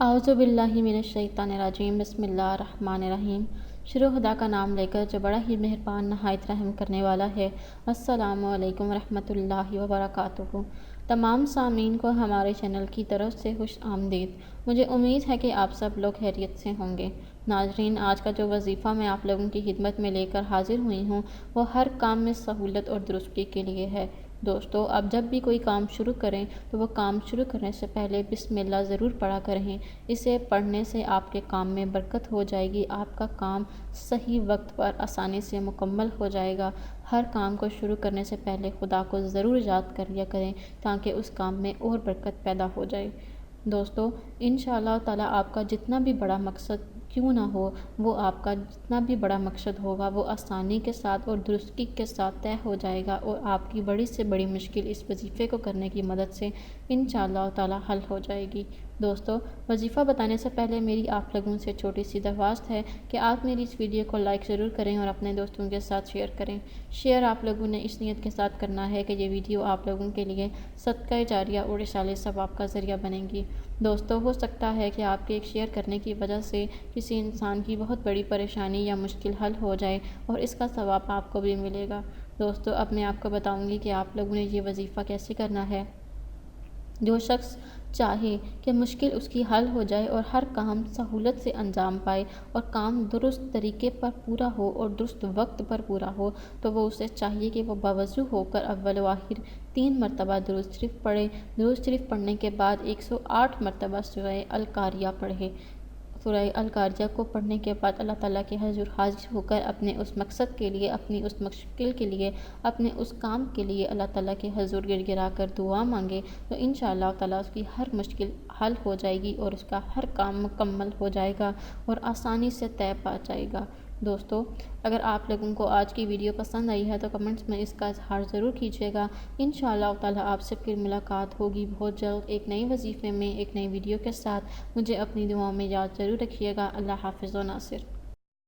اعوذ باللہ من الشیطان الرجیم، بسم اللہ الرحمن الرحیم۔ شروع خدا کا نام لے کر جو بڑا ہی مہربان نہایت رحم کرنے والا ہے۔ السلام علیکم ورحمۃ اللہ وبرکاتہ۔ تمام سامعین کو ہمارے چینل کی طرف سے خوش آمدید۔ مجھے امید ہے کہ آپ سب لوگ خیریت سے ہوں گے۔ ناظرین، آج کا جو وظیفہ میں آپ لوگوں کی خدمت میں لے کر حاضر ہوئی ہوں وہ ہر کام میں سہولت اور درستی کے لیے ہے۔ دوستو، اب جب بھی کوئی کام شروع کریں تو وہ کام شروع کرنے سے پہلے بسم اللہ ضرور پڑھا کریں۔ اسے پڑھنے سے آپ کے کام میں برکت ہو جائے گی، آپ کا کام صحیح وقت پر آسانی سے مکمل ہو جائے گا۔ ہر کام کو شروع کرنے سے پہلے خدا کو ضرور یاد کر لیا کریں تاکہ اس کام میں اور برکت پیدا ہو جائے۔ دوستو، انشاءاللہ تعالی آپ کا جتنا بھی بڑا مقصد کیوں نہ ہو، وہ آپ کا جتنا بھی بڑا مقصد ہوگا وہ آسانی کے ساتھ اور درستی کے ساتھ طے ہو جائے گا، اور آپ کی بڑی سے بڑی مشکل اس وظیفے کو کرنے کی مدد سے انشاءاللہ تعالی حل ہو جائے گی۔ دوستو، وظیفہ بتانے سے پہلے میری آپ لوگوں سے چھوٹی سی درخواست ہے کہ آپ میری اس ویڈیو کو لائک ضرور کریں اور اپنے دوستوں کے ساتھ شیئر کریں۔ شیئر آپ لوگوں نے اس نیت کے ساتھ کرنا ہے کہ یہ ویڈیو آپ لوگوں کے لیے صدقہ جاریہ اور اصالہ ثواب کا ذریعہ بنے گی۔ دوستو، ہو سکتا ہے کہ آپ کے ایک شیئر کرنے کی وجہ سے کسی انسان کی بہت بڑی پریشانی یا مشکل حل ہو جائے اور اس کا ثواب آپ کو بھی ملے گا۔ دوستو، اب میں آپ کو بتاؤں گی کہ آپ لوگوں نے یہ وظیفہ کیسے کرنا ہے۔ جو شخص چاہے کہ مشکل اس کی حل ہو جائے اور ہر کام سہولت سے انجام پائے اور کام درست طریقے پر پورا ہو اور درست وقت پر پورا ہو، تو وہ اسے چاہیے کہ وہ باوضو ہو کر اول و آخر 3 مرتبہ درود شریف پڑھے۔ درود شریف پڑھنے کے بعد 108 مرتبہ سورہ القاریہ پڑھے۔ سورہ القاریہ کو پڑھنے کے بعد اللہ تعالیٰ کے حضور حاضر ہو کر اپنے اس مقصد کے لیے، اپنی اس مشکل کے لیے، اپنے اس کام کے لیے اللہ تعالیٰ کے حضور گڑ گڑا کر دعا مانگے تو انشاءاللہ تعالیٰ اس کی ہر مشکل حل ہو جائے گی اور اس کا ہر کام مکمل ہو جائے گا اور آسانی سے طے پا جائے گا۔ دوستو، اگر آپ لوگوں کو آج کی ویڈیو پسند آئی ہے تو کمنٹس میں اس کا اظہار ضرور کیجیے گا۔ انشاءاللہ تعالیٰ آپ سے پھر ملاقات ہوگی بہت جلد ایک نئی وظیفے میں، ایک نئی ویڈیو کے ساتھ۔ مجھے اپنی دعاؤں میں یاد ضرور رکھیے گا۔ اللہ حافظ و ناصر۔